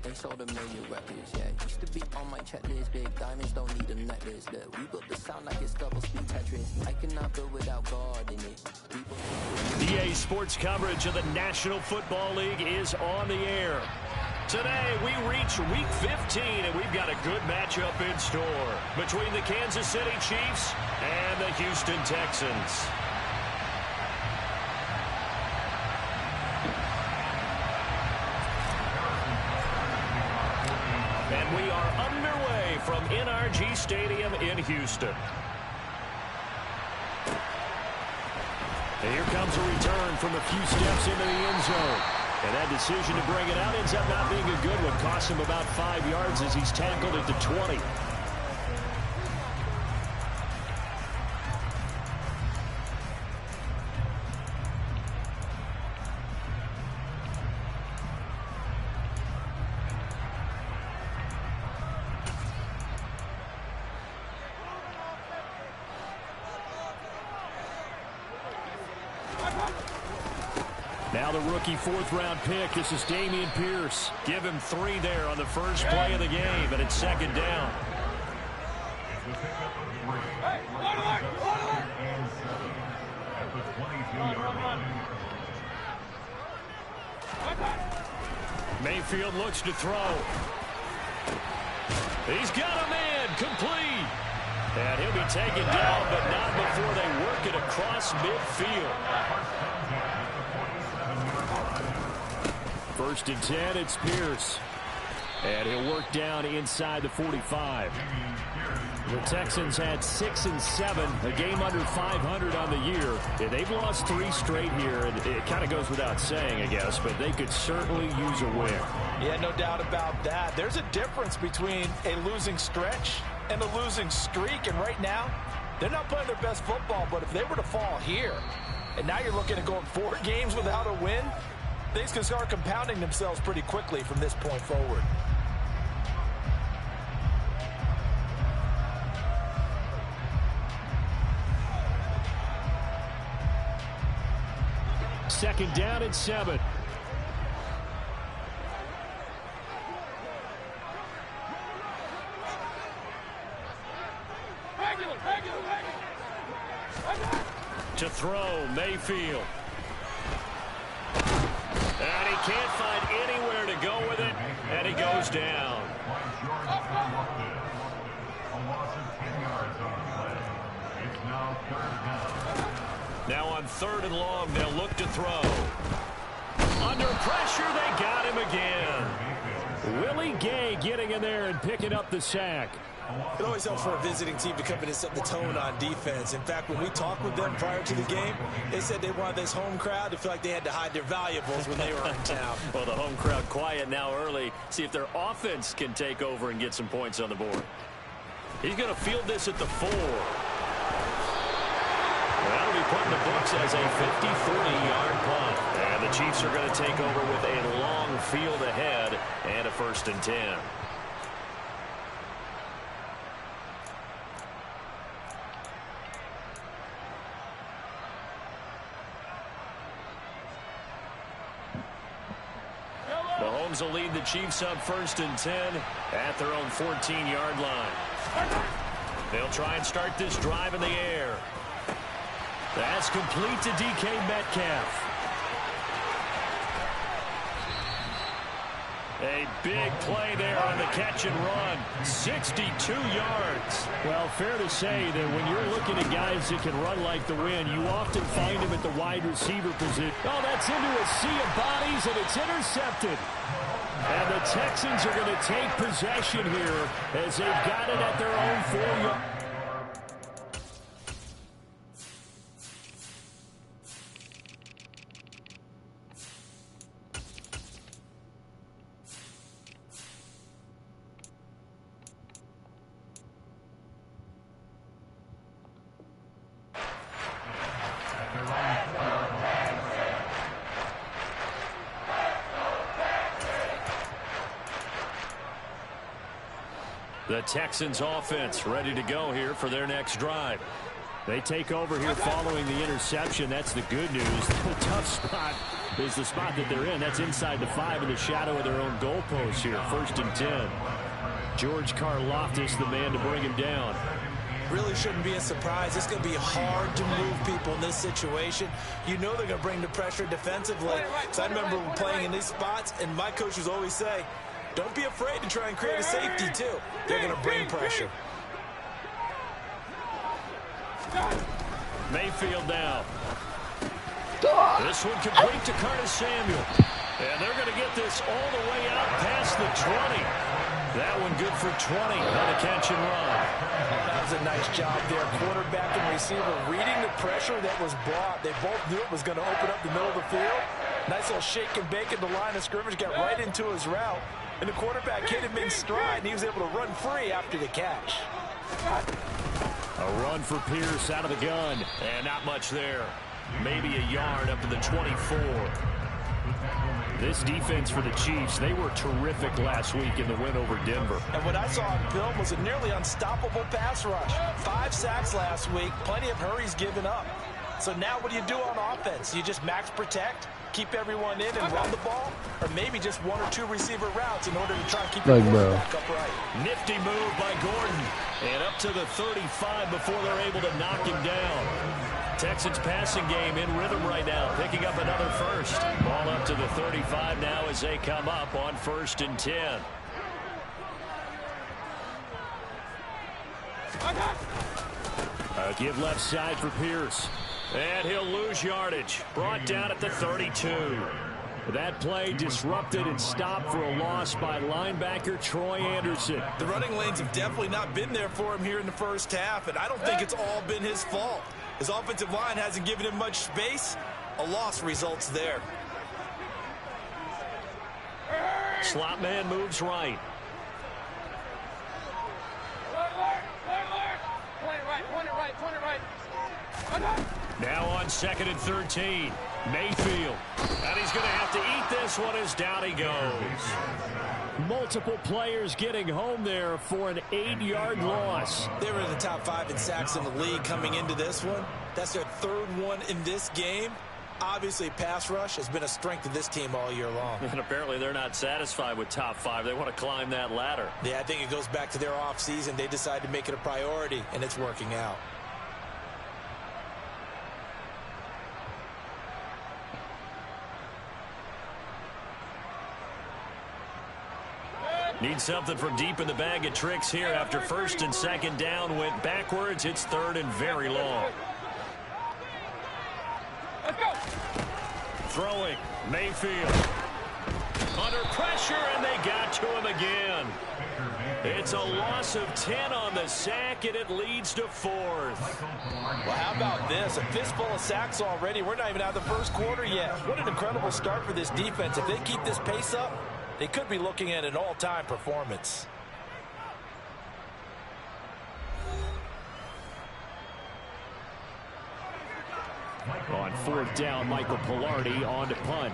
They sold a million records, yeah. Used to be on my checklist. Big diamonds don't need a necklace. Look, we built the sound like it's double speed Tetris. I cannot build without God in it. EA Sports coverage of the National Football League is on the air. Today, we reach Week 15, and we've got a good matchup in store between the Kansas City Chiefs and the Houston Texans. And we are underway from NRG Stadium in Houston. And here comes a return from a few steps into the end zone. And that decision to bring it out ends up not being a good one. Costs him about 5 yards as he's tackled at the 20. Now the rookie fourth-round pick. This is Dameon Pierce. Give him 3 there on the first play of the game, and it's second down. Mayfield looks to throw. He's got a man complete. And he'll be taken down, but not before they work it across midfield. First and 10, it's Pierce. And he'll work down inside the 45. The Texans had 6 and 7, a game under 500 on the year. And they've lost 3 straight here, and it kind of goes without saying, I guess, but they could certainly use a win. Yeah, no doubt about that. There's a difference between a losing stretch and a losing streak, and right now, they're not playing their best football, but if they were to fall here, and now you're looking at going 4 games without a win, things can start compounding themselves pretty quickly from this point forward. Second down and 7. To throw, Mayfield. And he can't find anywhere to go with it, and he goes down. Now on 3rd and long, they'll look to throw. Under pressure, they got him again. Willie Gay getting in there and picking up the sack. It always helps for a visiting team to come in and set the tone on defense. In fact, when we talked with them prior to the game, they said they wanted this home crowd to feel like they had to hide their valuables when they were in town. Well, the home crowd quiet now early. See if their offense can take over and get some points on the board. He's going to field this at the 4. That'll be put in the books as a 53-yard punt. And the Chiefs are going to take over with a long field ahead and a 1st and 10. Mahomes will lead the Chiefs up 1st and 10 at their own 14-yard line. They'll try and start this drive in the air. That's complete to DK Metcalf. A big play there on the catch and run. 62 yards. Well, fair to say that when you're looking at guys that can run like the wind, you often find them at the wide receiver position. Oh, that's into a sea of bodies, and it's intercepted. And the Texans are going to take possession here as they've got it at their own 4-yard. The Texans offense ready to go here for their next drive. They take over here following the interception. That's the good news. The tough spot is the spot that they're in. That's inside the 5 in the shadow of their own goalpost here. 1st and 10. George Karlaftis, the man to bring him down. Really shouldn't be a surprise. It's going to be hard to move people in this situation. You know they're going to bring the pressure defensively. So I remember playing in these spots, and my coaches always say, don't be afraid to try and create a safety, too. They're going to bring pressure. Mayfield now. This one complete to Curtis Samuel. And they're going to get this all the way out past the 20. That one good for 20 on a catch and run. That was a nice job there. Quarterback and receiver reading the pressure that was brought. They both knew it was going to open up the middle of the field. Nice little shake and bake at the line of scrimmage. Got right into his route. And the quarterback hit him in stride, and he was able to run free after the catch. A run for Pierce out of the gun. And not much there. Maybe a yard up to the 24. This defense for the Chiefs, they were terrific last week in the win over Denver. And what I saw on film was a nearly unstoppable pass rush. 5 sacks last week, plenty of hurries given up. So now what do you do on offense? You just max protect, keep everyone in and run the ball, or maybe just 1 or 2 receiver routes in order to try and keep the quarterback upright. Nifty move by Gordon. And up to the 35 before they're able to knock him down. Texans passing game in rhythm right now, picking up another first. Ball up to the 35 now as they come up on 1st and 10. A give left side for Pierce. And he'll lose yardage. Brought down at the 32. That play disrupted and stopped for a loss by linebacker Troy Anderson. The running lanes have definitely not been there for him here in the first half, and I don't think it's all been his fault. His offensive line hasn't given him much space. A loss results there. Slot man moves right. Now on 2nd and 13. Mayfield. And he's going to have to eat this one as down he goes. Multiple players getting home there for an 8-yard loss. They were in the top 5 in sacks in the league coming into this one. That's their 3rd one in this game. Obviously, pass rush has been a strength of this team all year long. And apparently they're not satisfied with top 5. They want to climb that ladder. Yeah, I think it goes back to their offseason. They decided to make it a priority, and it's working out. Need something from deep in the bag of tricks here after 1st and 2nd down went backwards. It's 3rd and very long. Let's go. Throwing. Mayfield. Under pressure, and they got to him again. It's a loss of 10 on the sack, and it leads to 4th. Well, how about this? A fistful of sacks already. We're not even out of the first quarter yet. What an incredible start for this defense. If they keep this pace up, they could be looking at an all-time performance. On 4th down, Michael Pilardi on to punt.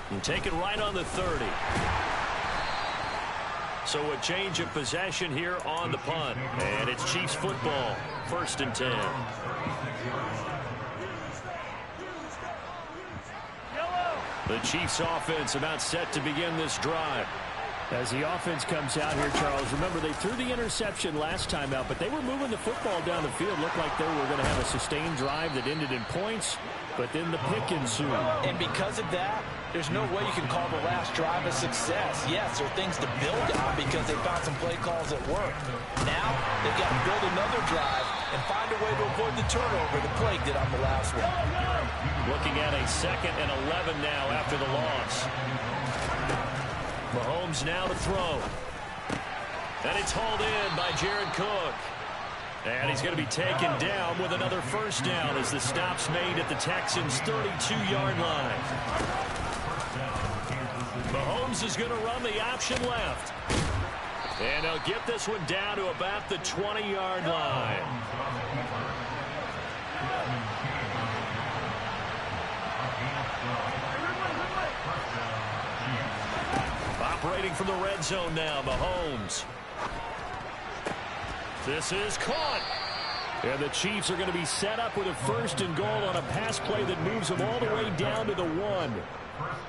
And take it right on the 30. So a change of possession here on the punt. And it's Chiefs football. 1st and 10. The Chiefs offense about set to begin this drive. As the offense comes out here, Charles, remember they threw the interception last time out, but they were moving the football down the field. Looked like they were going to have a sustained drive that ended in points, but then the pick ensued. And because of that, there's no way you can call the last drive a success. Yes, there are things to build on because they found some play calls that work. Now, they've got to build another drive and find a way to avoid the turnover the Plague did on the last one. Looking at a 2nd and 11 now after the loss. Mahomes now to throw. And it's hauled in by Jared Cook. And he's going to be taken down with another first down as the stop's made at the Texans' 32-yard line. Mahomes is going to run the option left. And he'll get this one down to about the 20-yard line. Operating from the red zone now, Mahomes. This is caught. And the Chiefs are going to be set up with a 1st and goal on a pass play that moves them all the way down to the 1.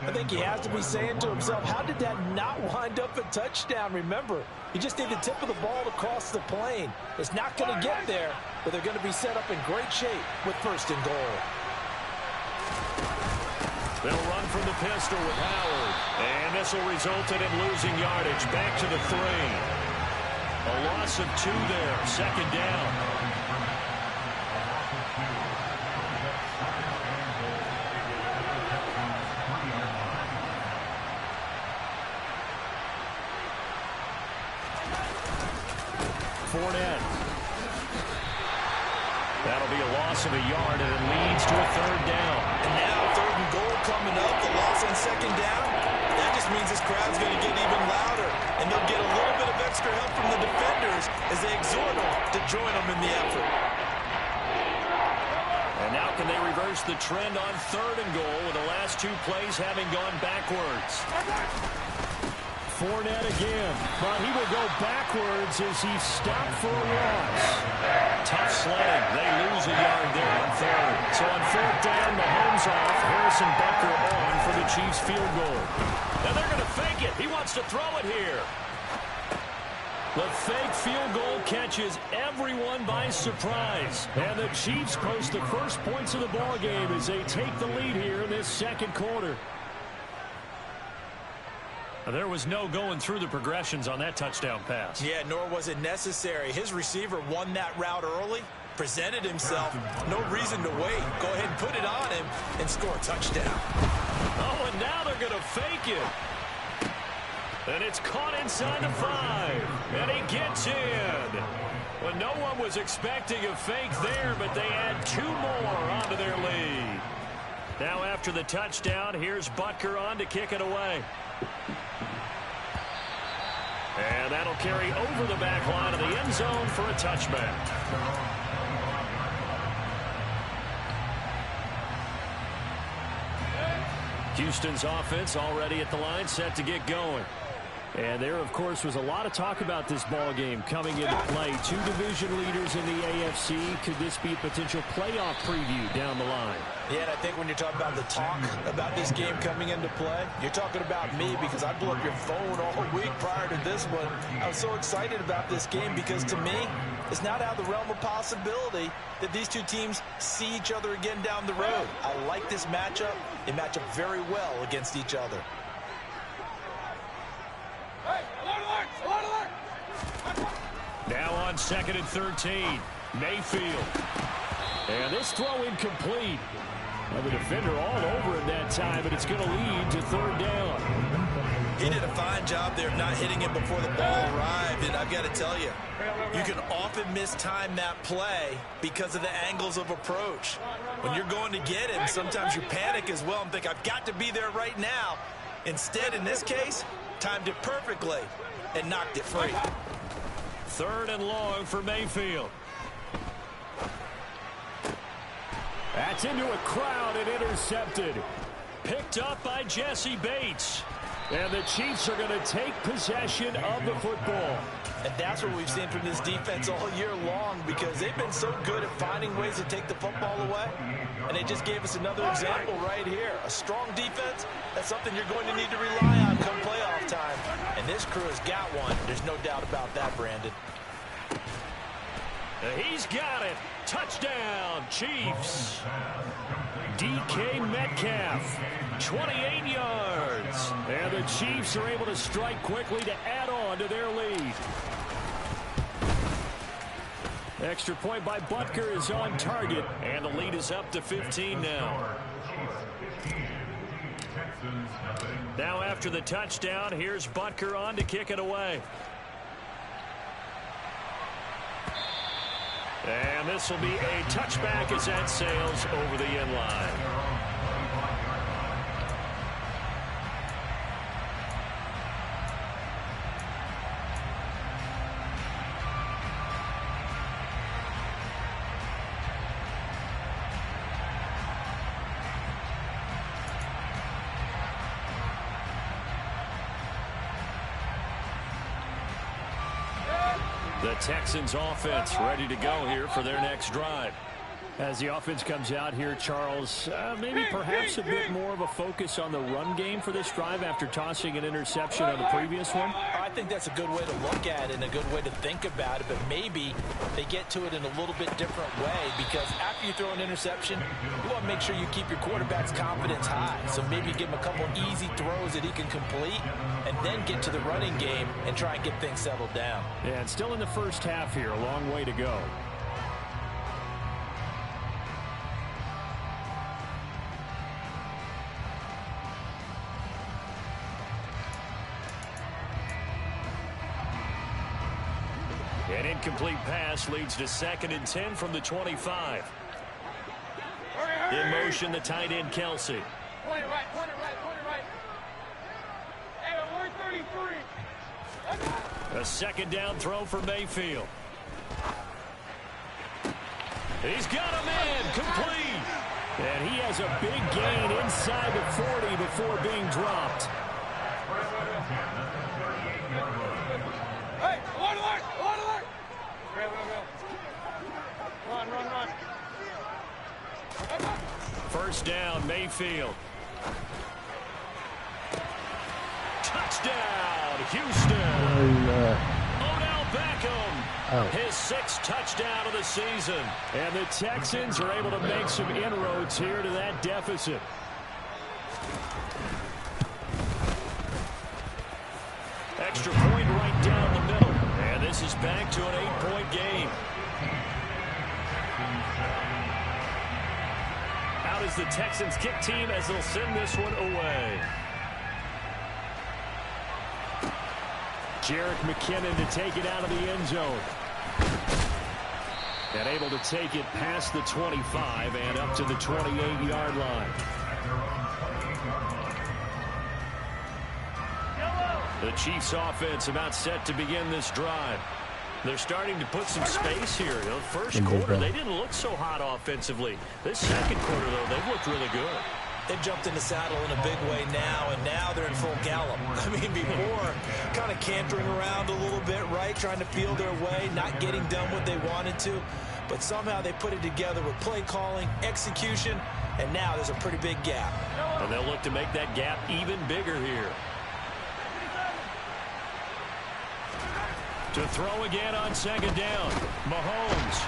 I think he has to be saying to himself, how did that not wind up a touchdown? Remember, you just need the tip of the ball to cross the plane. It's not going to get there, but they're going to be set up in great shape with 1st and goal. They'll run from the pistol with Howard. And this will result in him losing yardage. Back to the 3. A loss of 2 there. 2nd down. Fournette. That'll be a loss of a yard, and it leads to a 3rd down. And now 3rd and goal coming up, the loss on 2nd down. That just means this crowd's going to get even louder, and they'll get a little bit of extra help from the defenders as they exhort them to join them in the effort. And now can they reverse the trend on 3rd and goal with the last 2 plays having gone backwards? Fournette again, but he will go backwards as he stopped for a loss. Tough sledding. They lose a yard there on 3rd. So on 4th down, Mahomes off. Harrison Butker on for the Chiefs field goal. And they're going to fake it. He wants to throw it here. The fake field goal catches everyone by surprise. And the Chiefs post the first points of the ball game as they take the lead here in this 2nd quarter. There was no going through the progressions on that touchdown pass. Yeah, nor was it necessary. His receiver won that route early, presented himself. No reason to wait. Go ahead and put it on him and score a touchdown. Oh, and now they're going to fake it. And it's caught inside the 5. And he gets in. Well, no one was expecting a fake there, but they add 2 more onto their lead. Now after the touchdown, here's Butker on to kick it away. And that'll carry over the back line of the end zone for a touchback. Houston's offense already at the line, set to get going. And there, of course, was a lot of talk about this ball game coming into play. 2 division leaders in the AFC. Could this be a potential playoff preview down the line? Yeah, and I think when you're talking about the talk about this game coming into play, you're talking about me because I blew up your phone all week prior to this one. I was so excited about this game because, to me, it's not out of the realm of possibility that these 2 teams see each other again down the road. I like this matchup. They match up very well against each other. Now on 2nd and 13, Mayfield. And this throw incomplete. Well, the defender all over him that time, but it's going to lead to 3rd down. He did a fine job there of not hitting him before the ball arrived, and I've got to tell you, you can often mistime that play because of the angles of approach. When you're going to get him, sometimes you panic as well and think, I've got to be there right now. Instead, in this case, timed it perfectly and knocked it free. 3rd and long for Mayfield. That's into a crowd and intercepted. Picked up by Jesse Bates. And the Chiefs are going to take possession of the football. And that's what we've seen from this defense all year long because they've been so good at finding ways to take the football away. And they just gave us another example right here. A strong defense, that's something you're going to need to rely on come playoff time. And this crew has got one. There's no doubt about that, Brandon. He's got it. Touchdown, Chiefs. DK Metcalf, 28 yards. And the Chiefs are able to strike quickly to add on to their lead. Extra point by Butker is on target, and the lead is up to 15 now. Now after the touchdown, here's Butker on to kick it away. And this will be a touchback as that sails over the end line. The Texans offense ready to go here for their next drive. As the offense comes out here, Charles, maybe perhaps a bit more of a focus on the run game for this drive after tossing an interception on the previous one? I think that's a good way to look at it and a good way to think about it, but maybe they get to it in a little bit different way, because after you throw an interception, you want to make sure you keep your quarterback's confidence high. So maybe give him a couple easy throws that he can complete and then get to the running game and try and get things settled down. Yeah, it's still in the first half here, a long way to go. An incomplete pass leads to 2nd and 10 from the 25. In motion, the tight end, Kelsey. Point it right. Hey, 133. A 2nd down throw for Mayfield. He's got a man, complete. And he has a big gain inside the 40 before being dropped. Hey, alert. Run. First down, Mayfield. Touchdown, Houston. Odell Beckham, his 6th touchdown of the season. And the Texans are able to make some inroads here to that deficit. Extra point right down the middle. And this is back to an 8-point game. Out is the Texans kick team as they'll send this one away. Jerick McKinnon to take it out of the end zone. And able to take it past the 25 and up to the 28-yard line. The Chiefs offense about set to begin this drive. They're starting to put some space here. You know, first quarter, they didn't look so hot offensively. This second quarter, though, they've looked really good. They've jumped in the saddle in a big way now, and now they're in full gallop. I mean, before, kind of cantering around a little bit, right, trying to feel their way, not getting done what they wanted to. But somehow they put it together with play calling, execution, and now there's a pretty big gap. And they'll look to make that gap even bigger here. To throw again on 2nd down. Mahomes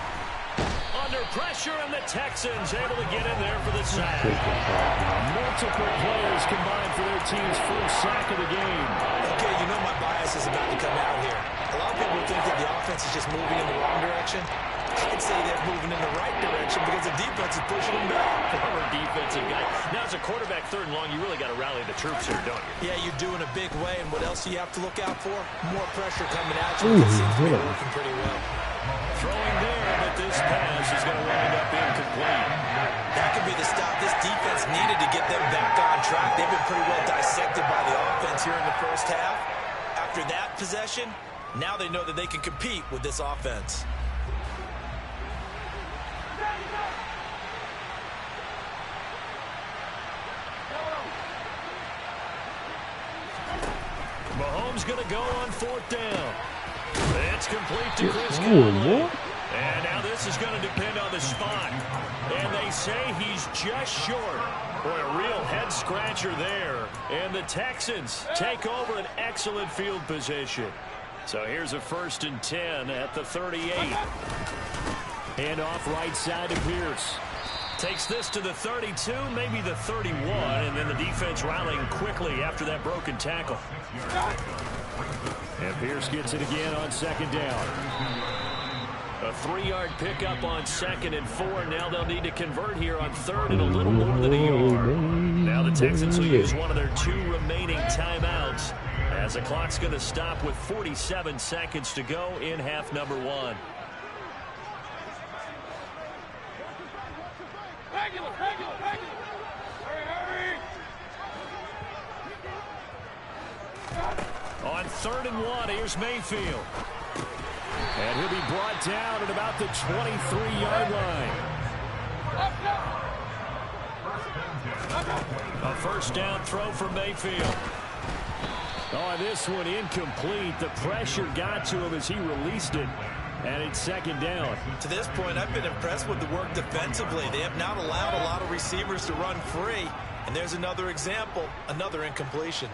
under pressure, and the Texans able to get in there for the sack. Multiple players combined for their team's first sack of the game. Okay, you know my bias is about to come out here. A lot of people think that the offense is just moving in the wrong direction. I'd say they're moving in the right direction because the defense is pushing them back. Former defensive guy. Now, as a quarterback, 3rd and long, you really got to rally the troops here, don't you? Yeah, you do in a big way. And what else do you have to look out for? More pressure coming at you. It seems to be working pretty well. Throwing there, but this pass is going to wind up incomplete. That could be the stop this defense needed to get them back on track. They've been pretty well dissected by the offense here in the first half. After that possession, now they know that they can compete with this offense. Mahomes going to go on 4th down. It's complete to Chris Conley. And now this is going to depend on the spot. And they say he's just short. Boy, a real head-scratcher there. And the Texans take over an excellent field position. So here's a 1st and 10 at the 38. Hand off right side to Pierce. Takes this to the 32, maybe the 31, and then the defense rallying quickly after that broken tackle. And Pierce gets it again on 2nd down. A 3-yard pickup on 2nd and 4. Now they'll need to convert here on 3rd and a little more than a yard. Now the Texans will use one of their 2 remaining timeouts as the clock's going to stop with 47 seconds to go in half number 1. On 3rd and 1, here's Mayfield. And he'll be brought down at about the 23-yard line. A 1st down throw for Mayfield. Oh, this one incomplete. The pressure got to him as he released it. And it's second down. To this point, I've been impressed with the work defensively. They have not allowed a lot of receivers to run free. And there's another example, another incompletion.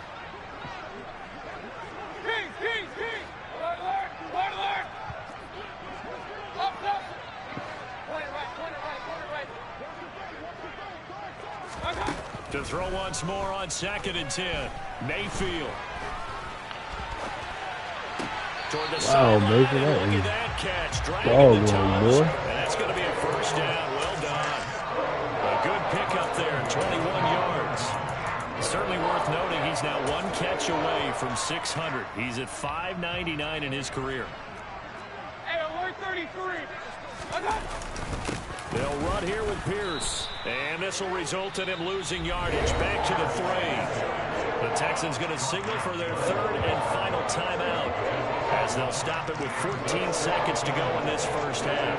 To throw once more on 2nd and 10. Mayfield. Toward the sideline. Look at that catch. Dragging the toes. And that's going to be a first down. Well done. A good pickup there. 21 yards. Certainly worth noting he's now one catch away from 600. He's at 599 in his career. Hey, alert 33. They'll run here with Pierce. And this will result in him losing yardage. Back to the 3. The Texans going to signal for their 3rd and final timeout, as they'll stop it with 14 seconds to go in this first half.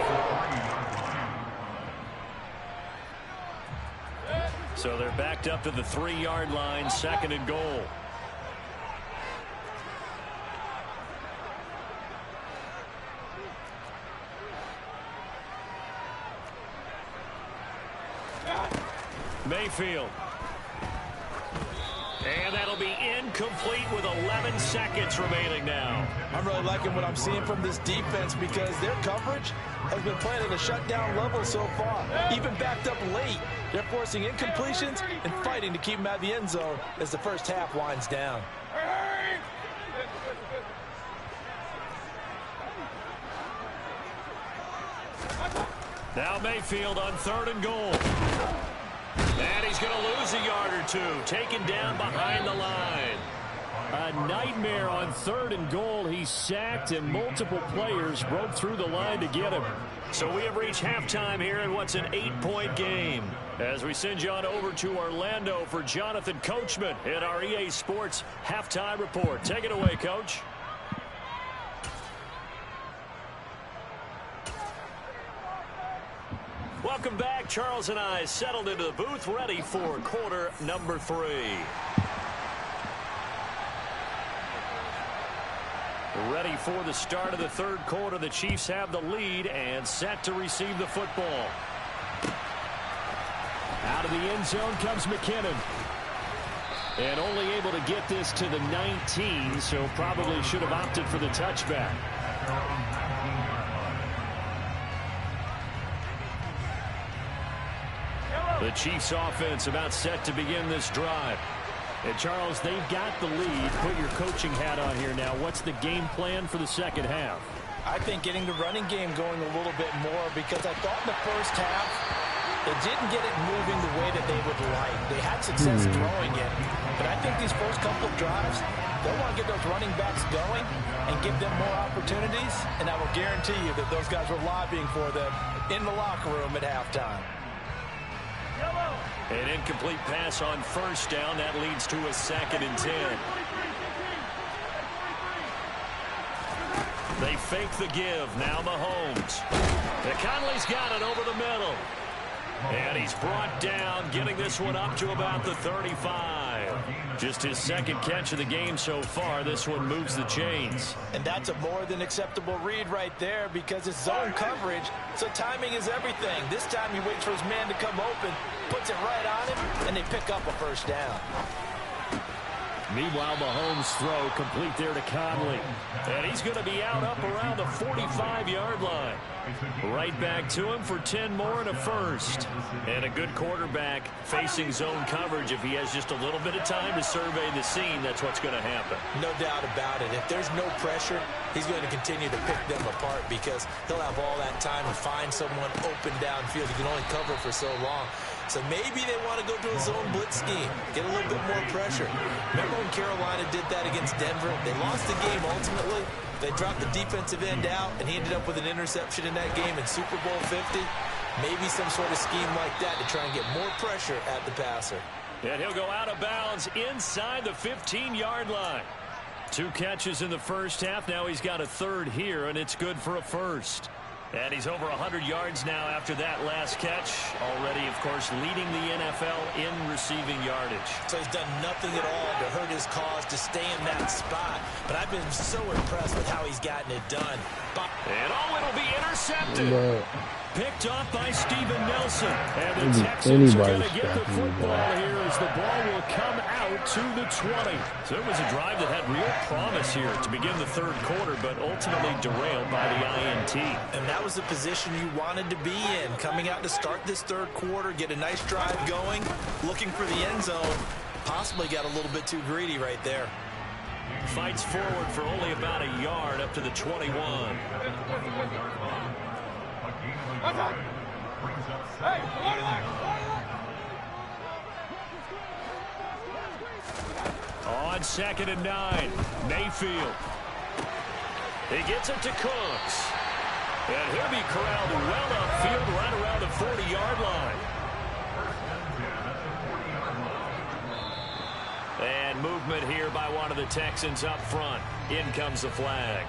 So they're backed up to the 3-yard line, 2nd and goal. Mayfield. And that'll be incomplete with 11 seconds remaining now. I'm really liking what I'm seeing from this defense because their coverage has been playing at a shutdown level so far. Even backed up late, they're forcing incompletions and fighting to keep them out of the end zone as the first half winds down. Now Mayfield on 3rd and goal. And he's going to lose a yard or two. Taken down behind the line. A nightmare on 3rd and goal. He's sacked and multiple players broke through the line to get him. So we have reached halftime here in what's an 8-point game. As we send you on over to Orlando for Jonathan Coachman in our EA Sports Halftime Report. Take it away, Coach. Welcome back. Charles and I settled into the booth, ready for quarter number 3. Ready for the start of the 3rd quarter. The Chiefs have the lead and set to receive the football. Out of the end zone comes McKinnon. And only able to get this to the 19, so probably should have opted for the touchback. The Chiefs offense about set to begin this drive. And Charles, they've got the lead. Put your coaching hat on here now. What's the game plan for the second half? I think getting the running game going a little bit more, because I thought in the first half they didn't get it moving the way that they would like. They had success throwing it, but I think these first couple of drives, they'll want to get those running backs going and give them more opportunities, and I will guarantee you that those guys were lobbying for them in the locker room at halftime. An incomplete pass on first down. That leads to a 2nd and 10. They fake the give. Now Mahomes. Conley's got it over the middle. And he's brought down, getting this one up to about the 35. Just his 2nd catch of the game so far. This one moves the chains. And that's a more than acceptable read right there, because it's zone coverage, so timing is everything. This time he waits for his man to come open, puts it right on him, and they pick up a first down. Meanwhile, Mahomes' throw complete there to Conley. And he's going to be out up around the 45-yard line. Right back to him for 10 more and a first. And a good quarterback facing zone coverage. If he has just a little bit of time to survey the scene, that's what's going to happen. No doubt about it. If there's no pressure, he's going to continue to pick them apart, because he'll have all that time to find someone open downfield. He can only cover for so long. So maybe they want to go to a zone blitz scheme, get a little bit more pressure. Remember when Carolina did that against Denver? They lost the game ultimately. They dropped the defensive end out, and he ended up with an interception in that game in Super Bowl 50. Maybe some sort of scheme like that to try and get more pressure at the passer. And he'll go out of bounds inside the 15-yard line. 2 catches in the first half. Now he's got a 3rd here, and it's good for a first. And he's over 100 yards now after that last catch. Already, of course, leading the NFL in receiving yardage. So he's done nothing at all to hurt his cause, to stay in that spot. But I've been so impressed with how he's gotten it done. And it'll be intercepted. Picked off by Steven Nelson. And the Texans are going to get the football here as the ball will come out to the 20. So it was a drive that had real promise here to begin the third quarter, but ultimately derailed by the INT. And that was the position you wanted to be in. Coming out to start this third quarter, get a nice drive going, looking for the end zone. Possibly got a little bit too greedy right there. Fights forward for only about a yard up to the 21. On 2nd and 9, Mayfield. He gets it to Cooks. And he'll be corralled well upfield right around the 40-yard line. And movement here by one of the Texans up front. In comes the flag.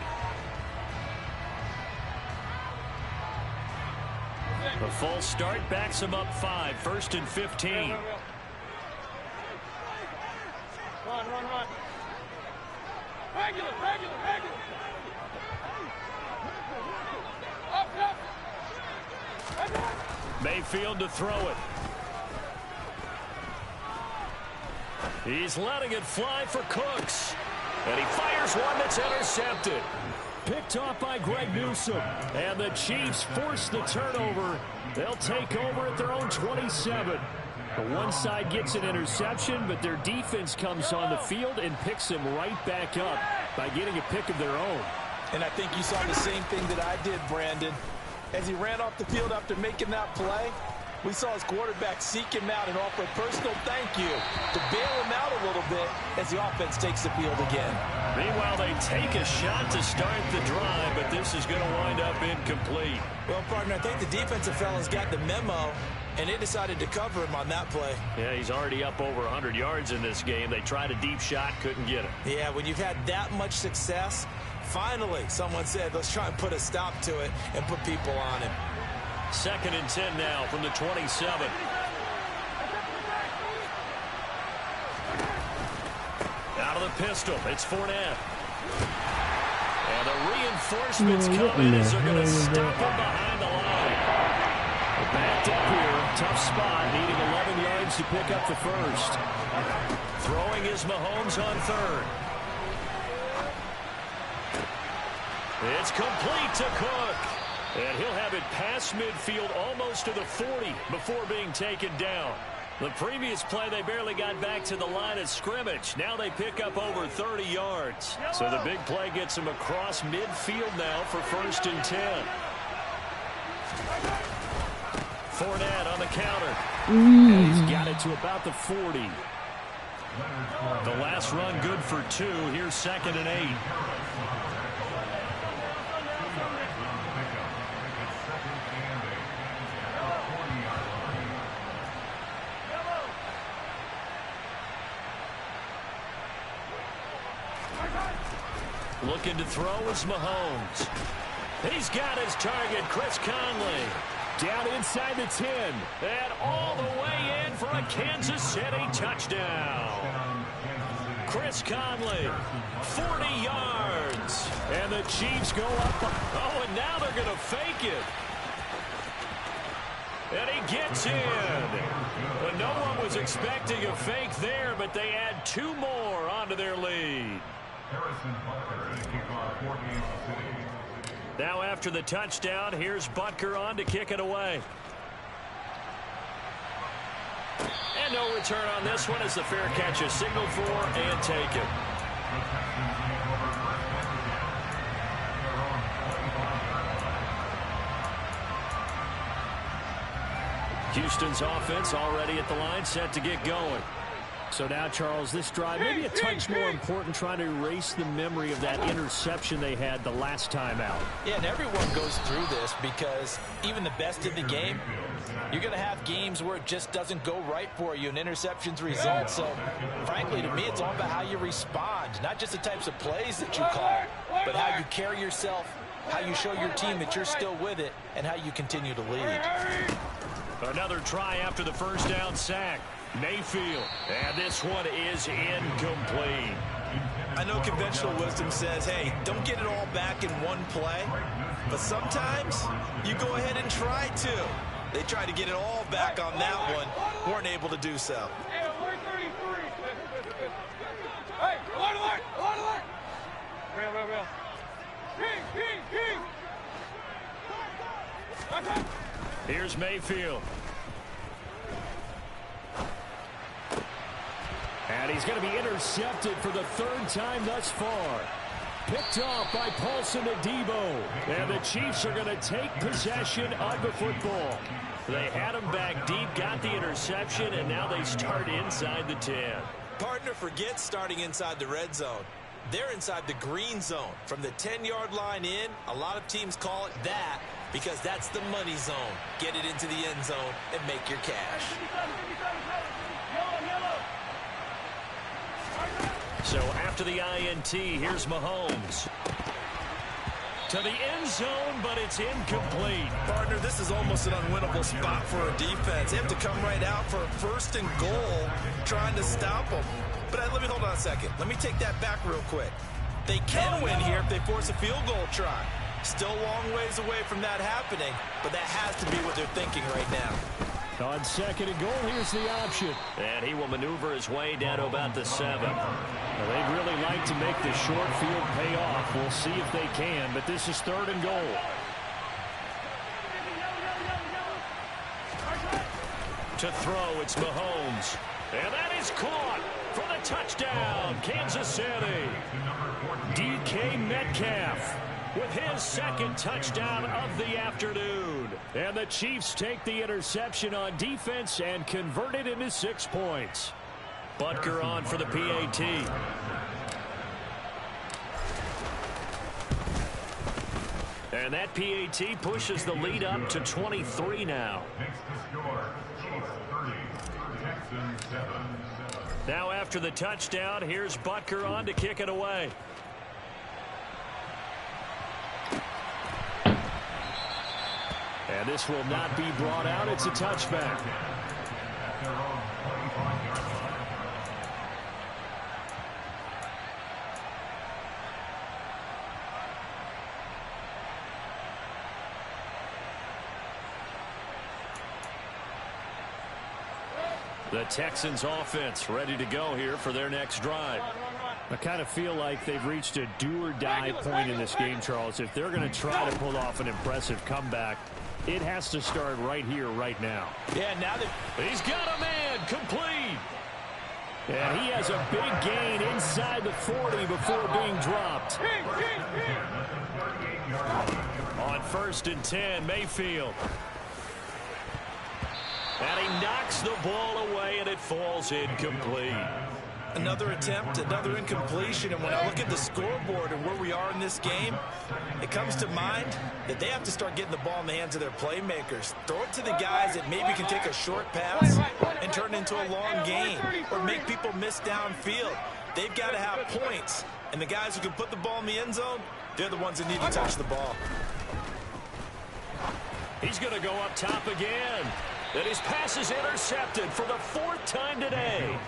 A false start backs him up 5, 1st and 15. Run. Regular. Up. Mayfield to throw it. He's letting it fly for Cooks. And he fires one that's intercepted. Picked off by Greg Newsome. And the Chiefs force the turnover. They'll take over at their own 27. The one side gets an interception, but their defense comes on the field and picks them right back up by getting a pick of their own. And I think you saw the same thing that I did, Brandon. As he ran off the field after making that play, we saw his quarterback seek him out and offer a personal thank you to bail him out a little bit as the offense takes the field again. Meanwhile, they take a shot to start the drive, but this is going to wind up incomplete. Well, partner, I think the defensive fellas got the memo, and they decided to cover him on that play. Yeah, he's already up over 100 yards in this game. They tried a deep shot, couldn't get it. Yeah, when you've had that much success, finally someone said, let's try and put a stop to it and put people on him. 2nd and 10 now from the 27. Out of the pistol, it's Fournette. And the reinforcements coming as they're going to stop him behind the line. They're backed up here, tough spot, needing 11 yards to pick up the first. Throwing is Mahomes on 3rd. It's complete to Cook. And he'll have it past midfield almost to the 40 before being taken down. The previous play, they barely got back to the line of scrimmage. Now they pick up over 30 yards. So the big play gets them across midfield now for 1st and 10. Fournette on the counter. And he's got it to about the 40. The last run good for 2. Here's 2nd and 8. Looking to throw is Mahomes. He's got his target, Chris Conley. Down inside the 10. And all the way in for a Kansas City touchdown. Chris Conley, 40 yards. And the Chiefs go up. Oh, and now they're going to fake it. And he gets in. But no one was expecting a fake there, but they add 2 more onto their lead. Now after the touchdown, here's Butker on to kick it away. And no return on this one as the fair catch is signaled for and taken. Houston's offense already at the line, set to get going. So now, Charles, this drive maybe a touch more important, trying to erase the memory of that interception they had the last time out. Yeah, and everyone goes through this because even the best in the game, you're going to have games where it just doesn't go right for you and interceptions result. So, frankly, to me, it's all about how you respond, not just the types of plays that you call, but how you carry yourself how you show your team that you're still with it, and how you continue to lead. Another try after the first down sack. Mayfield. And this one is incomplete. I know conventional wisdom says, hey, don't get it all back in one play. But sometimes you go ahead and try to. They tried to get it all back on that one. Weren't able to do so. Hey, alert 33. Hey, alert. Real. King. Here's Mayfield. And he's going to be intercepted for the third time thus far. Picked off by Paulson Adebo. And the Chiefs are going to take possession of the football. They had him back deep, got the interception, and now they start inside the 10. Partner, forget starting inside the red zone. They're inside the green zone. From the 10-yard line in, a lot of teams call it that because that's the money zone. Get it into the end zone and make your cash. So after the INT, here's Mahomes. To the end zone, but it's incomplete. Partner, this is almost an unwinnable spot for a defense. They have to come right out for a first and goal trying to stop them. But let me hold on a second. Let me take that back real quick. They can win here if they force a field goal try. Still a long ways away from that happening, but that has to be what they're thinking right now. On second and goal, here's the option. And he will maneuver his way down to about the 7. Well, they'd really like to make the short field pay off. We'll see if they can, but this is third and goal. To throw, it's Mahomes. And that is caught for the touchdown, Kansas City. DK Metcalf with his second touchdown of the afternoon. And the Chiefs take the interception on defense and convert it into 6 points. Butker on for the PAT. And that PAT pushes the lead up to 23 now. Now after the touchdown, here's Butker on to kick it away. And this will not be brought out. It's a touchback. The Texans offense ready to go here for their next drive. I kind of feel like they've reached a do-or-die point in this game, Charles. If they're going to try to pull off an impressive comeback, it has to start right here, right now. Yeah, now that he's got a man complete. And he has a big gain inside the 40 before being dropped. On 1st and 10, Mayfield. And he knocks the ball away, and it falls incomplete. Another attempt, another incompletion, and when I look at the scoreboard and where we are in this game, it comes to mind that they have to start getting the ball in the hands of their playmakers. Throw it to the guys that maybe can take a short pass and turn it into a long gain or make people miss downfield. They've got to have points, and the guys who can put the ball in the end zone, they're the ones that need to touch the ball. He's going to go up top again. And his pass is intercepted for the 4th time today.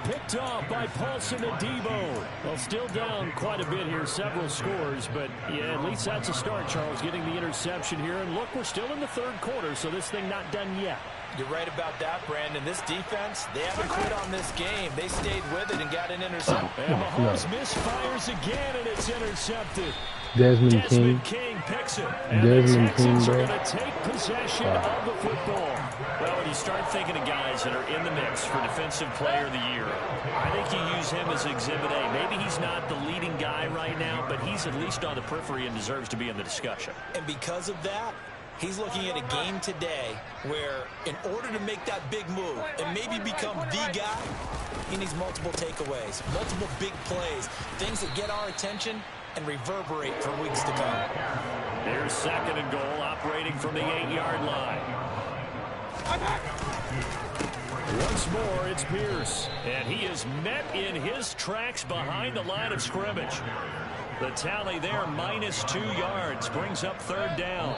Picked off by Paulson Adebo. Well, still down quite a bit here, several scores, but yeah, at least that's a start, Charles, getting the interception here. And look, we're still in the 3rd quarter, so this thing not done yet. You're right about that, Brandon. This defense, they haven't quit on this game. They stayed with it and got an interception. And Mahomes misfires again, and it's intercepted. Desmond King picks it. And the Texans are going to take possession of the football. Well, when you start thinking of guys that are in the mix for Defensive Player of the Year, I think you use him as Exhibit A. Maybe he's not the leading guy right now, but he's at least on the periphery and deserves to be in the discussion. And because of that, he's looking at a game today where in order to make that big move and maybe become the guy, he needs multiple takeaways, multiple big plays, things that get our attention and reverberate for weeks to come. Here's 2nd and goal, operating from the 8-yard line. Once more, it's Pierce. And he is met in his tracks behind the line of scrimmage. The tally there, -2 yards, brings up 3rd down.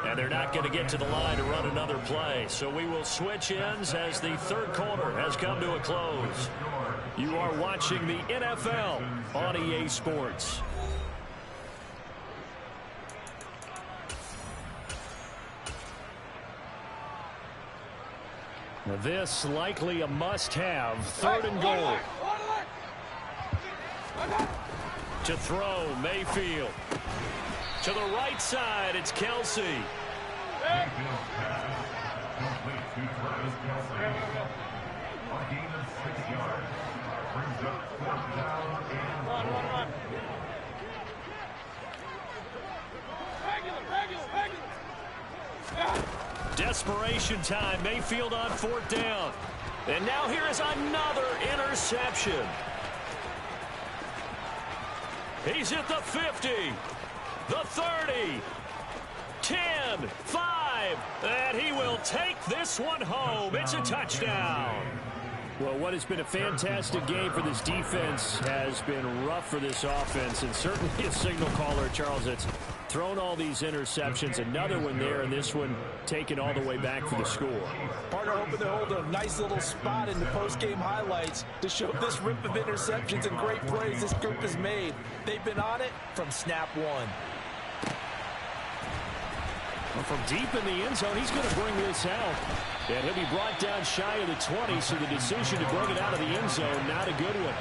And they're not going to get to the line to run another play. So we will switch ends as the 3rd quarter has come to a close. You are watching the NFL on EA Sports. Now this likely a must-have. 3rd and goal. To throw, Mayfield. To the right side, it's Kelsey. Desperation time. Mayfield on 4th down. And now here is another interception. He's at the 50, the 30, 10, 5, and he will take this one home. It's a touchdown. Well, what has been a fantastic game for this defense has been rough for this offense, and certainly a signal caller, Charles, that's thrown all these interceptions. Another one there, and this one taken all the way back for the score. Partner hoping to hold a nice little spot in the post-game highlights to show this rip of interceptions and great plays this group has made. They've been on it from snap one. Well, from deep in the end zone, he's going to bring this out. And he'll be brought down shy of the 20, so the decision to bring it out of the end zone, not a good one.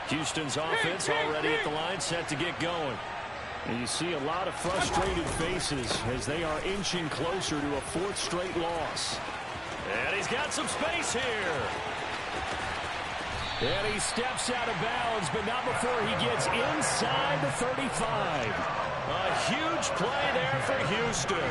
Houston's offense already at the line, set to get going. And you see a lot of frustrated faces as they are inching closer to a 4th straight loss. And he's got some space here. And he steps out of bounds, but not before he gets inside the 35. A huge play there for Houston.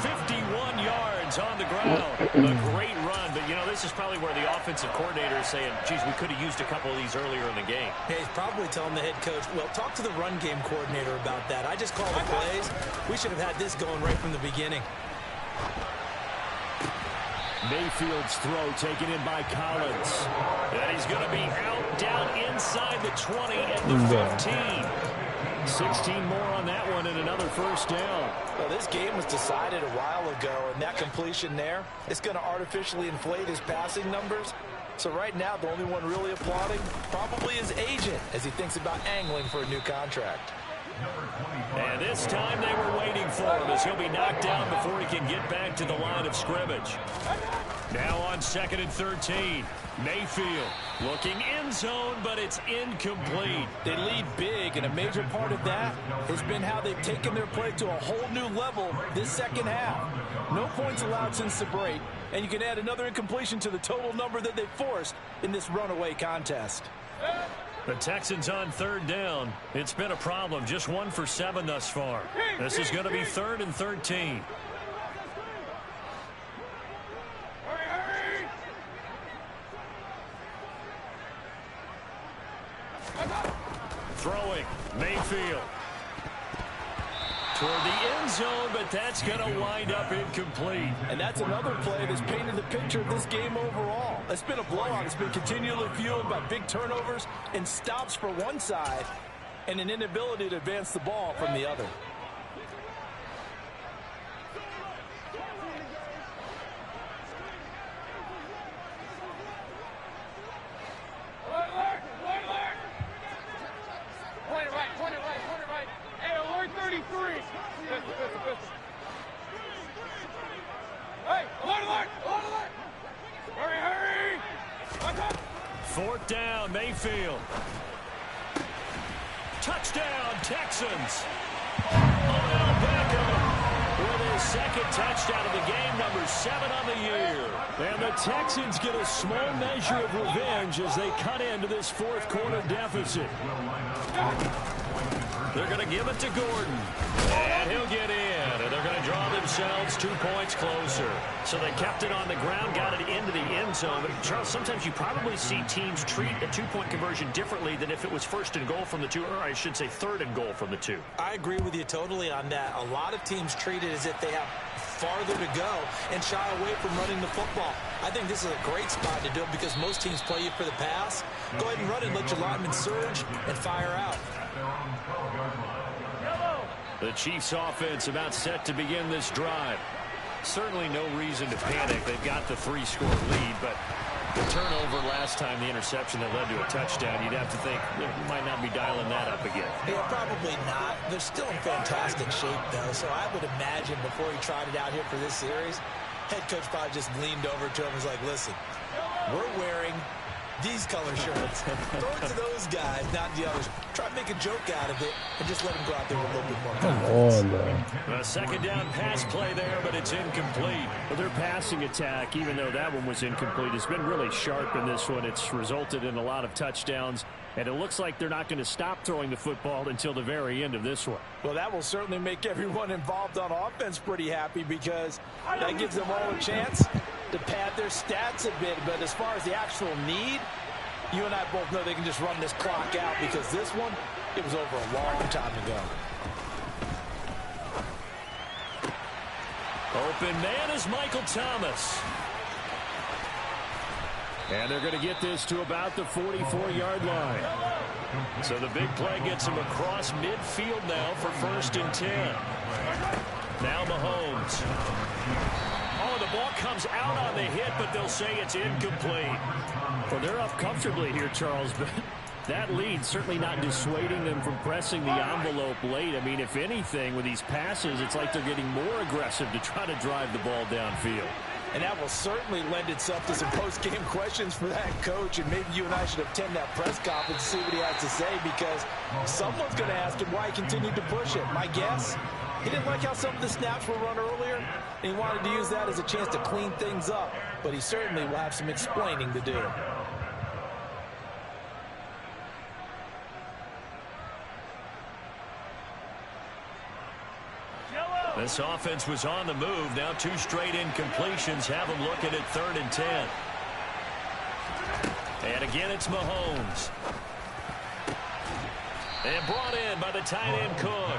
51 yards on the ground. A great run, but, you know, this is probably where the offensive coordinator is saying, geez, we could have used a couple of these earlier in the game. Yeah, he's probably telling the head coach, well, talk to the run game coordinator about that. I just called the plays. We should have had this going right from the beginning. Mayfield's throw taken in by Collins. And he's going to be out down inside the 20 and the 15. 16 more on that one and another 1st down. Well, this game was decided a while ago, and that completion there, it's going to artificially inflate his passing numbers. So right now, the only one really applauding probably his agent as he thinks about angling for a new contract. And this time they were waiting for him as he'll be knocked down before he can get back to the line of scrimmage. Now on 2nd and 13. Mayfield looking end zone, but it's incomplete. They lead big, and a major part of that has been how they've taken their play to a whole new level this second half. No points allowed since the break, and you can add another incompletion to the total number that they forced in this runaway contest. The Texans on 3rd down. It's been a problem. Just 1 for 7 thus far. This is going to be 3rd and 13. Throwing, Mayfield. Toward the end zone, but that's going to wind up incomplete. And that's another play that's painted the picture of this game overall. It's been a blowout. It's been continually fueled by big turnovers and stops for one side and an inability to advance the ball from the other. Hey, alert! Hurry! 4th down, Mayfield. Touchdown, Texans. Odell Beckham with his 2nd touchdown of the game, number 7 on the year. And the Texans get a small measure of revenge as they cut into this 4th quarter deficit. They're going to give it to Gordon. And he'll get in. And they're going to draw themselves 2 points closer. So they kept it on the ground, got it into the end end zone. But, Charles, sometimes you probably see teams treat a two-point conversion differently than if it was first and goal from the 2, or I should say third and goal from the 2. I agree with you totally on that. A lot of teams treat it as if they have farther to go and shy away from running the football. I think this is a great spot to do it because most teams play you for the pass. Go ahead and run it, let your linemen surge, and fire out. The Chiefs offense about set to begin this drive. Certainly no reason to panic. They've got the 3-score lead, but the turnover last time, the interception that led to a touchdown, you'd have to think you might not be dialing that up again. Yeah, probably not. They're still in fantastic shape, though, so I would imagine before he tried it out here for this series, head coach probably just leaned over to him and was like, listen, we're wearing these color shirts. Throw it to those guys, not the others. Try to make a joke out of it and just let them go out there with a little bit more confidence. A second down pass play there, but it's incomplete. Well, their passing attack, even though that one was incomplete, has been really sharp in this one. It's resulted in a lot of touchdowns, and it looks like they're not going to stop throwing the football until the very end of this one. Well, that will certainly make everyone involved on offense pretty happy because that gives them all a chance to pad their stats a bit. But as far as the actual need, you and I both know they can just run this clock out because this one, it was over a long time ago. Open man is Michael Thomas. And they're going to get this to about the 44-yard line. So the big play gets him across midfield now for 1st and 10. Now Mahomes. Oh, the ball comes out on the hit, but they'll say it's incomplete. Well, they're up comfortably here, Charles, but that lead certainly not dissuading them from pressing the envelope late. I mean, if anything, with these passes, it's like they're getting more aggressive to try to drive the ball downfield. And that will certainly lend itself to some post-game questions for that coach. And maybe you and I should attend that press conference to see what he has to say, because someone's going to ask him why he continued to push it. My guess, he didn't like how some of the snaps were run earlier, and he wanted to use that as a chance to clean things up. But he certainly will have some explaining to do. This offense was on the move. Now 2 straight incompletions have them looking at 3rd and 10. And again, it's Mahomes. And brought in by the tight end Cook.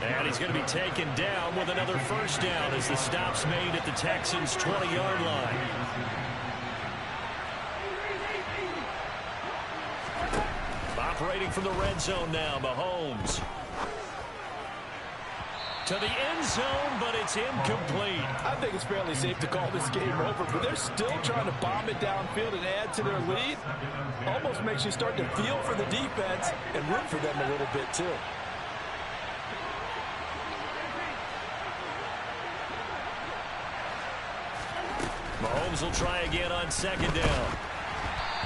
And he's going to be taken down with another 1st down as the stop's made at the Texans' 20-yard line. Operating from the red zone now, Mahomes. To the end zone, but it's incomplete. I think it's fairly safe to call this game over, but they're still trying to bomb it downfield and add to their lead. Almost makes you start to feel for the defense and root for them a little bit, too. Mahomes will try again on 2nd down.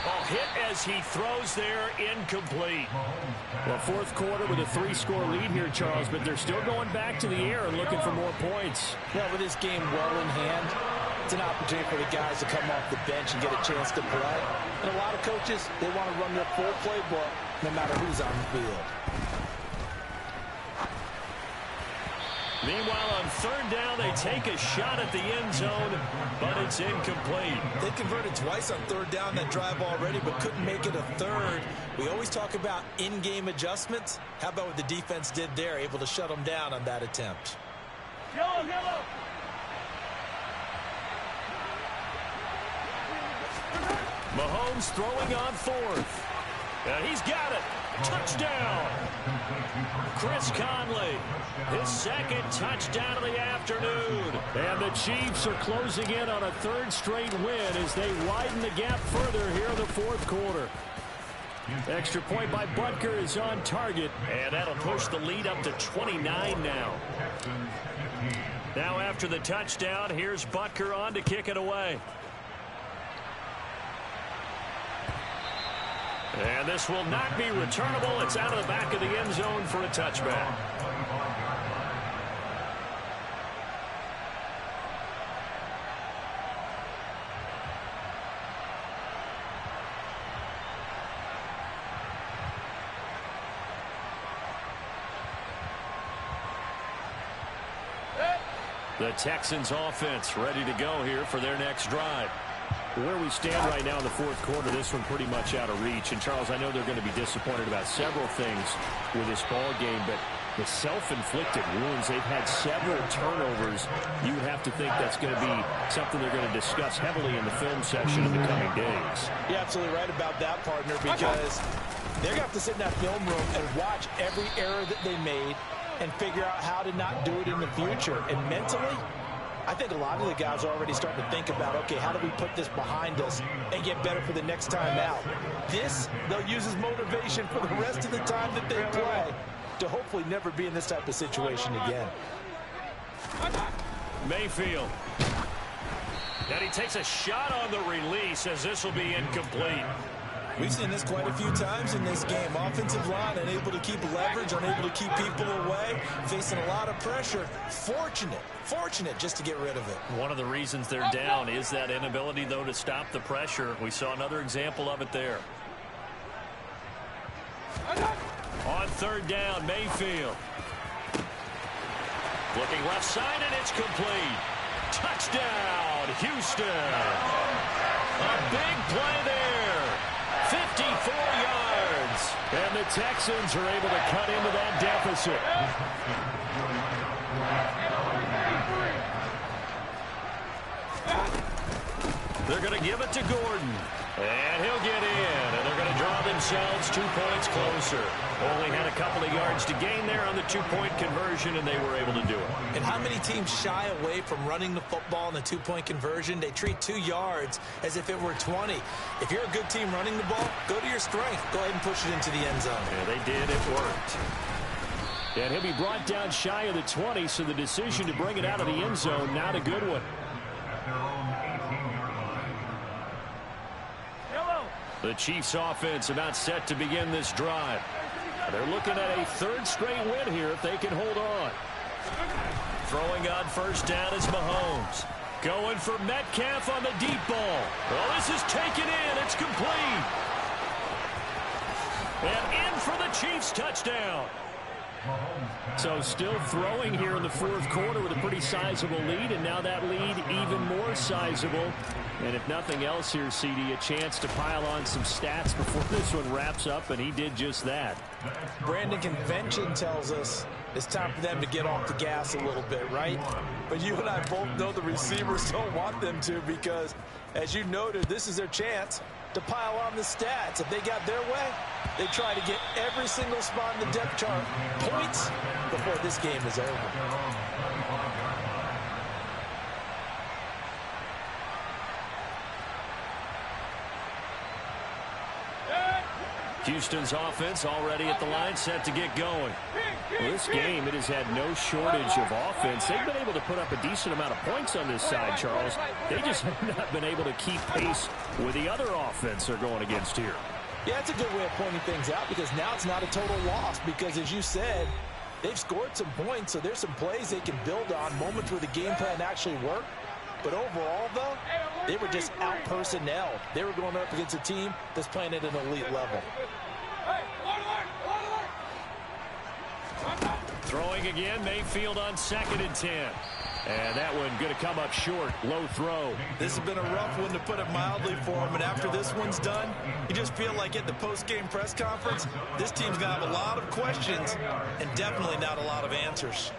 Oh, hit as he throws there, incomplete. Well, 4th quarter with a 3-score lead here, Charles, but they're still going back to the air and looking for more points. Yeah, with this game well in hand, it's an opportunity for the guys to come off the bench and get a chance to play. And a lot of coaches, they want to run their full playbook no matter who's on the field. Meanwhile, on 3rd down, they take a shot at the end zone, but it's incomplete. They converted twice on 3rd down that drive already, but couldn't make it a 3rd. We always talk about in-game adjustments. How about what the defense did there, able to shut them down on that attempt? Yellow. Mahomes throwing on 4th. And he's got it. Touchdown. Chris Conley, his 2nd touchdown of the afternoon. And the Chiefs are closing in on a 3rd straight win as they widen the gap further here in the 4th quarter. Extra point by Butker is on target, and that'll push the lead up to 29 now. Now after the touchdown, here's Butker on to kick it away. And this will not be returnable. It's out of the back of the end zone for a touchback. The Texans offense ready to go here for their next drive. Where we stand right now in the fourth quarter, this one pretty much out of reach. And, Charles, I know they're going to be disappointed about several things with this ball game, but the self-inflicted wounds, they've had several turnovers. You would have to think that's going to be something they're going to discuss heavily in the film section in the coming days. You're absolutely right about that, partner, because they're going to have to sit in that film room and watch every error that they made and figure out how to not do it in the future. And mentally, I think a lot of the guys are already starting to think about, okay, how do we put this behind us and get better for the next time out? This, they'll use as motivation for the rest of the time that they play to hopefully never be in this type of situation again. Mayfield. And he takes a shot on the release as this will be incomplete. We've seen this quite a few times in this game. Offensive line unable to keep leverage, unable to keep people away, facing a lot of pressure. Fortunate just to get rid of it. One of the reasons they're down is that inability, though, to stop the pressure. We saw another example of it there. On third down, Mayfield. Looking left side, and it's complete. Touchdown, Houston. A big play there. 54 yards. And the Texans are able to cut into that deficit. They're going to give it to Gordon. And he'll get in. And they're going to draw themselves 2 points closer. Only had a couple of yards to gain there on the two-point conversion, and they were able to do it. And how many teams shy away from running the football in the two-point conversion? They treat 2 yards as if it were 20. If you're a good team running the ball, go to your strength. Go ahead and push it into the end zone. Yeah, they did. It worked. And he'll be brought down shy of the 20, so the decision to bring it out of the end zone, not a good one. The Chiefs offense about set to begin this drive. They're looking at a third straight win here if they can hold on. Throwing on first down is Mahomes. Going for Metcalf on the deep ball. Well, this is taken in. It's complete. And in for the Chiefs touchdown. So still throwing here in the fourth quarter with a pretty sizable lead, and now that lead even more sizable. And if nothing else here, CD, a chance to pile on some stats before this one wraps up, and he did just that. Brandon, convention tells us it's time for them to get off the gas a little bit, right? But you and I both know the receivers don't want them to because, as you noted, this is their chance to pile on the stats. If they got their way, they try to get every single spot in the depth chart points before this game is over. Houston's offense already at the line, set to get going. Well, this game, it has had no shortage of offense. They've been able to put up a decent amount of points on this side, Charles. They just have not been able to keep pace with the other offense they're going against here. Yeah, that's a good way of pointing things out because now it's not a total loss because, as you said, they've scored some points, so there's some plays they can build on, moments where the game plan actually worked. But overall, though, they were just out-personnel. They were going up against a team that's playing at an elite level. Throwing again, Mayfield on 2nd and 10. And that one going to come up short. Low throw. This has been a rough one, to put it mildly, for him. And after this one's done, you just feel like at the post-game press conference, this team's going to have a lot of questions and definitely not a lot of answers.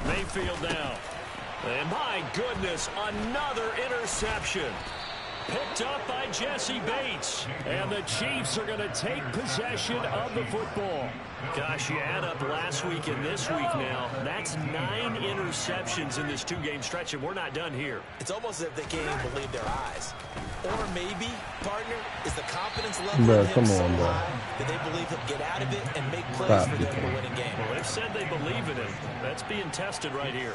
Mayfield now. And my goodness, another interception. Picked up by Jesse Bates. And the Chiefs are going to take possession of the football. Gosh, you add up last week and this week now. That's 9 interceptions in this 2-game stretch, and we're not done here. It's almost as if they can't even believe their eyes. Or maybe, partner, is the confidence level of him so high that they believe he'll get out of it and make plays for them to win a game. Well, they've said they believe in him. That's being tested right here.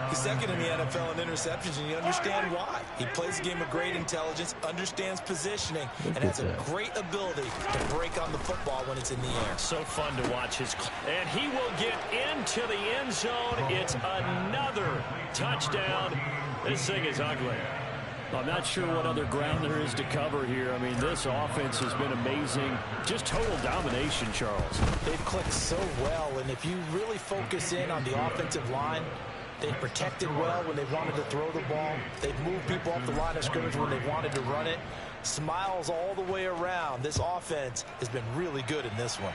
He's second in the NFL in interceptions, and you understand why. He plays the game with great intelligence, understands positioning, and has a great ability to break on the football when it's in the air. So fun to watch his. And he will get into the end zone. It's another touchdown. This thing is ugly. I'm not sure what other ground there is to cover here. I mean, this offense has been amazing. Just total domination, Charles. They've clicked so well, and if you really focus in on the offensive line, they've protected well when they wanted to throw the ball. They've moved people off the line of scrimmage when they wanted to run it. Smiles all the way around. This offense has been really good in this one.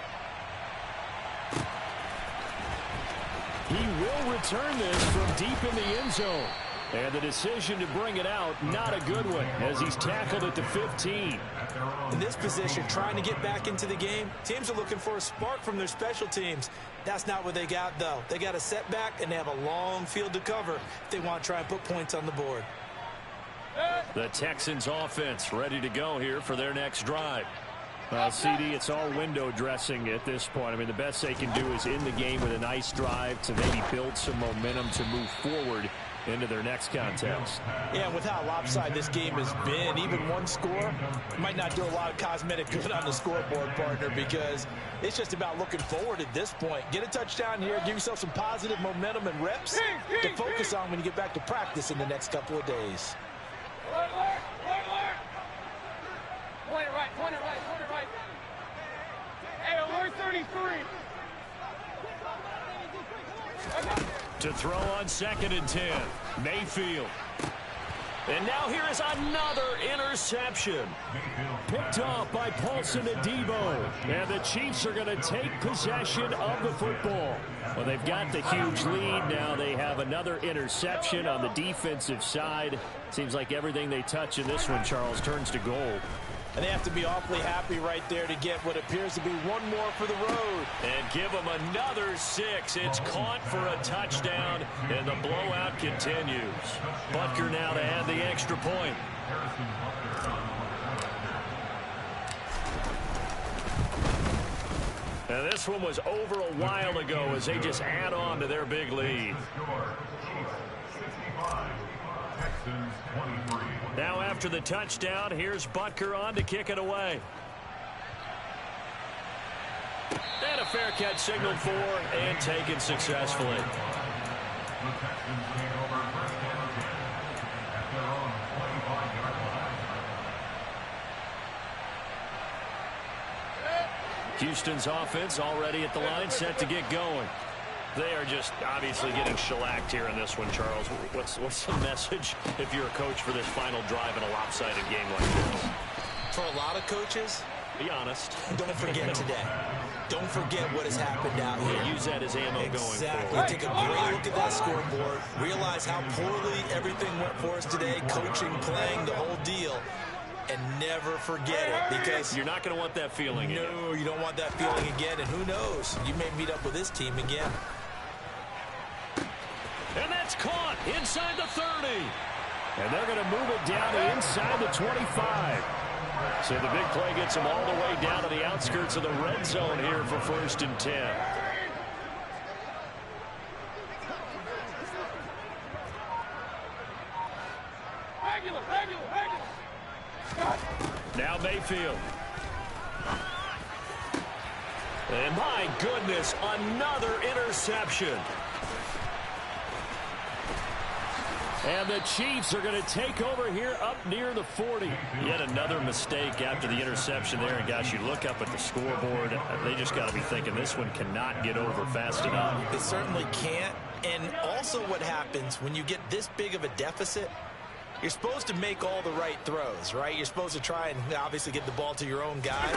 He will return this from deep in the end zone. And the decision to bring it out, not a good one, as he's tackled at the 15. In this position, trying to get back into the game, teams are looking for a spark from their special teams. That's not what they got, though. They got a setback, and they have a long field to cover if they want to try and put points on the board. The Texans offense ready to go here for their next drive. CD, it's all window dressing at this point. I mean, the best they can do is in the game with a nice drive to maybe build some momentum to move forward into their next contest. Yeah, and with how lopsided this game has been, even one score might not do a lot of cosmetic good on the scoreboard, partner, because it's just about looking forward at this point. Get a touchdown here, give yourself some positive momentum and reps to focus on when you get back to practice in the next couple of days. Point it right, point it right, point it right. Hey, alert 33. To throw on 2nd and 10, Mayfield. And now here is another interception. Picked off by Paulson Adebo. And the Chiefs are going to take possession of the football. Well, they've got the huge lead. Now they have another interception on the defensive side. Seems like everything they touch in this one, Charles, turns to gold. And they have to be awfully happy right there to get what appears to be one more for the road. And give them another 6. It's caught for a touchdown, and the blowout continues. Butker now to add the extra point. And this one was over a while ago as they just add on to their big lead. Now after the touchdown, here's Butker on to kick it away. And a fair catch signaled for and taken successfully. Houston's offense already at the line, set to get going. They are just obviously getting shellacked here in this one, Charles. What's the message if you're a coach for this final drive in a lopsided game like this? For a lot of coaches, be honest. Don't forget today. Don't forget what has happened out here. Use that as ammo going forward. Exactly. Take a great look at that scoreboard. Realize how poorly everything went for us today. Coaching, playing, the whole deal. And never forget it, because you're not going to want that feeling again. No, you don't want that feeling again. And who knows? You may meet up with this team again. And that's caught inside the 30. And they're going to move it down to inside the 25. So the big play gets them all the way down to the outskirts of the red zone here for 1st and 10. Now Mayfield. And my goodness, another interception. And the Chiefs are going to take over here up near the 40. Yet another mistake after the interception there. And guys, you look up at the scoreboard, they just got to be thinking this one cannot get over fast enough. It certainly can't. And also what happens when you get this big of a deficit, you're supposed to make all the right throws, right? You're supposed to try and obviously get the ball to your own guys.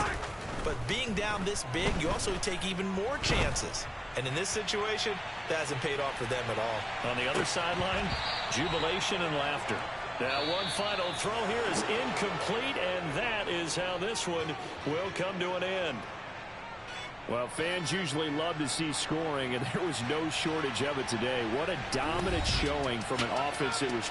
But being down this big, you also take even more chances. And in this situation, that hasn't paid off for them at all. On the other sideline, jubilation and laughter. Now one final throw here is incomplete, and that is how this one will come to an end. Well, fans usually love to see scoring, and there was no shortage of it today. What a dominant showing from an offense that was